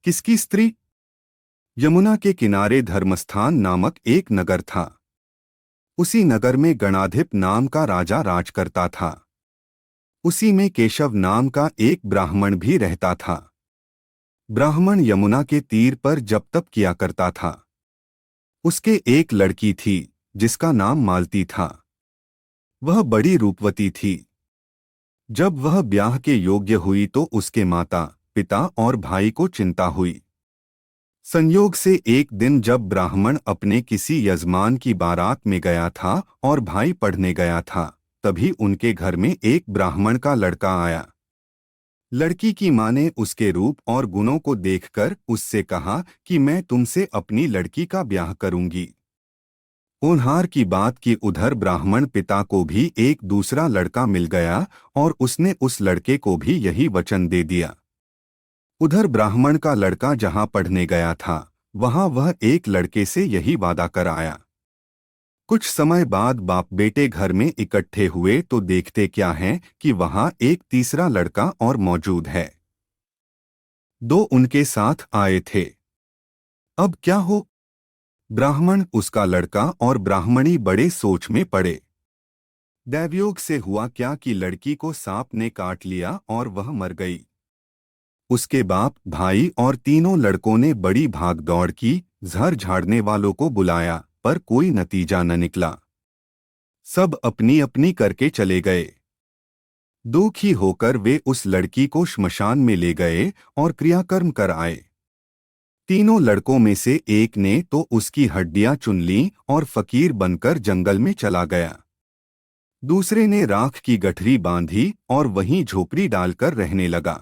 किसकी स्त्री? यमुना के किनारे धर्मस्थान नामक एक नगर था। उसी नगर में गणाधिप नाम का राजा राज करता था। उसी में केशव नाम का एक ब्राह्मण भी रहता था। ब्राह्मण यमुना के तीर पर जप तप किया करता था। उसके एक लड़की थी जिसका नाम मालती था। वह बड़ी रूपवती थी। जब वह ब्याह के योग्य हुई तो उसके माता पिता और भाई को चिंता हुई। संयोग से एक दिन जब ब्राह्मण अपने किसी यजमान की बारात में गया था और भाई पढ़ने गया था, तभी उनके घर में एक ब्राह्मण का लड़का आया। लड़की की मां ने उसके रूप और गुणों को देखकर उससे कहा कि मैं तुमसे अपनी लड़की का ब्याह करूंगी। होनहार की बात कि उधर ब्राह्मण पिता को भी एक दूसरा लड़का मिल गया और उसने उस लड़के को भी यही वचन दे दिया। उधर ब्राह्मण का लड़का जहां पढ़ने गया था वहां वह एक लड़के से यही वादा कर आया। कुछ समय बाद बाप बेटे घर में इकट्ठे हुए तो देखते क्या है कि वहां एक तीसरा लड़का और मौजूद है। दो उनके साथ आए थे। अब क्या हो? ब्राह्मण, उसका लड़का और ब्राह्मणी बड़े सोच में पड़े। दैवयोग से हुआ क्या कि लड़की को सांप ने काट लिया और वह मर गई। उसके बाप, भाई और तीनों लड़कों ने बड़ी भाग दौड़ की, जहर झाड़ने वालों को बुलाया, पर कोई नतीजा न निकला। सब अपनी अपनी करके चले गए। दुखी होकर वे उस लड़की को श्मशान में ले गए और क्रियाकर्म कर आए। तीनों लड़कों में से एक ने तो उसकी हड्डियां चुन लीं और फकीर बनकर जंगल में चला गया। दूसरे ने राख की गठरी बांधी और वहीं झोपड़ी डालकर रहने लगा।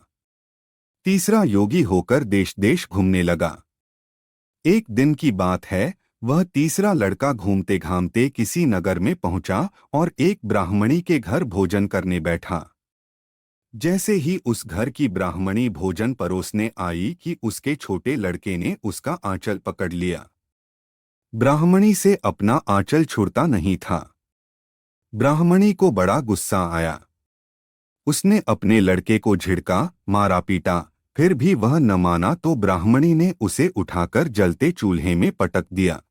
तीसरा योगी होकर देश देश घूमने लगा। एक दिन की बात है, वह तीसरा लड़का घूमते घामते किसी नगर में पहुंचा और एक ब्राह्मणी के घर भोजन करने बैठा। जैसे ही उस घर की ब्राह्मणी भोजन परोसने आई कि उसके छोटे लड़के ने उसका आंचल पकड़ लिया। ब्राह्मणी से अपना आंचल छुड़ता नहीं था। ब्राह्मणी को बड़ा गुस्सा आया। उसने अपने लड़के को झिड़का, मारा पीटा, फिर भी वह न माना तो ब्राह्मणी ने उसे उठाकर जलते चूल्हे में पटक दिया।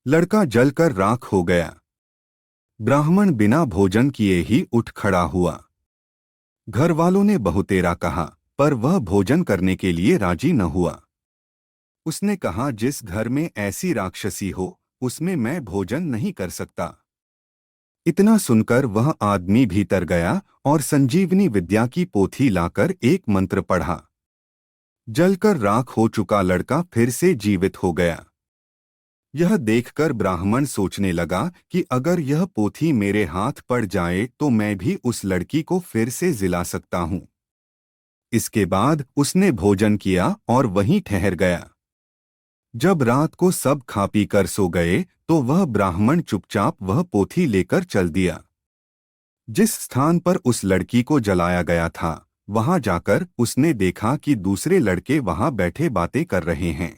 लड़का जलकर राख हो गया। ब्राह्मण बिना भोजन किए ही उठ खड़ा हुआ। घर वालों ने बहुतेरा कहा, पर वह भोजन करने के लिए राजी न हुआ। उसने कहा, जिस घर में ऐसी राक्षसी हो उसमें मैं भोजन नहीं कर सकता। इतना सुनकर वह आदमी भीतर गया और संजीवनी विद्या की पोथी लाकर एक मंत्र पढ़ा। जलकर राख हो चुका लड़का फिर से जीवित हो गया। यह देखकर ब्राह्मण सोचने लगा कि अगर यह पोथी मेरे हाथ पड़ जाए तो मैं भी उस लड़की को फिर से जिला सकता हूँ। इसके बाद उसने भोजन किया और वहीं ठहर गया। जब रात को सब खा पी कर सो गए तो वह ब्राह्मण चुपचाप वह पोथी लेकर चल दिया। जिस स्थान पर उस लड़की को जलाया गया था वहां जाकर उसने देखा कि दूसरे लड़के वहां बैठे बातें कर रहे हैं।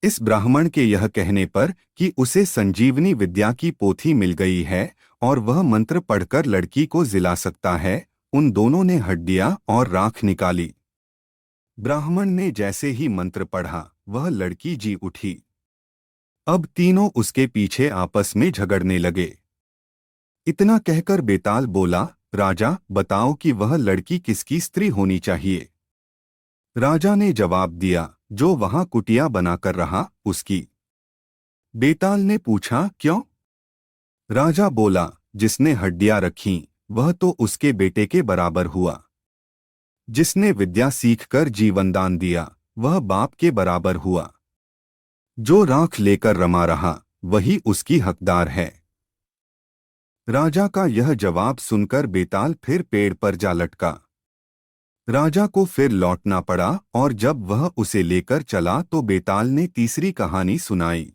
इस ब्राह्मण के यह कहने पर कि उसे संजीवनी विद्या की पोथी मिल गई है और वह मंत्र पढ़कर लड़की को जिला सकता है, उन दोनों ने हड्डियां और राख निकाली। ब्राह्मण ने जैसे ही मंत्र पढ़ा वह लड़की जी उठी। अब तीनों उसके पीछे आपस में झगड़ने लगे। इतना कहकर बेताल बोला, राजा बताओ कि वह लड़की किसकी स्त्री होनी चाहिए। राजा ने जवाब दिया, जो वहां कुटिया बनाकर रहा उसकी। बेताल ने पूछा, क्यों? राजा बोला, जिसने हड्डियां रखीं वह तो उसके बेटे के बराबर हुआ। जिसने विद्या सीखकर जीवनदान दिया वह बाप के बराबर हुआ। जो राख लेकर रमा रहा वही उसकी हकदार है। राजा का यह जवाब सुनकर बेताल फिर पेड़ पर जा लटका। राजा को फिर लौटना पड़ा और जब वह उसे लेकर चला तो बेताल ने तीसरी कहानी सुनाई।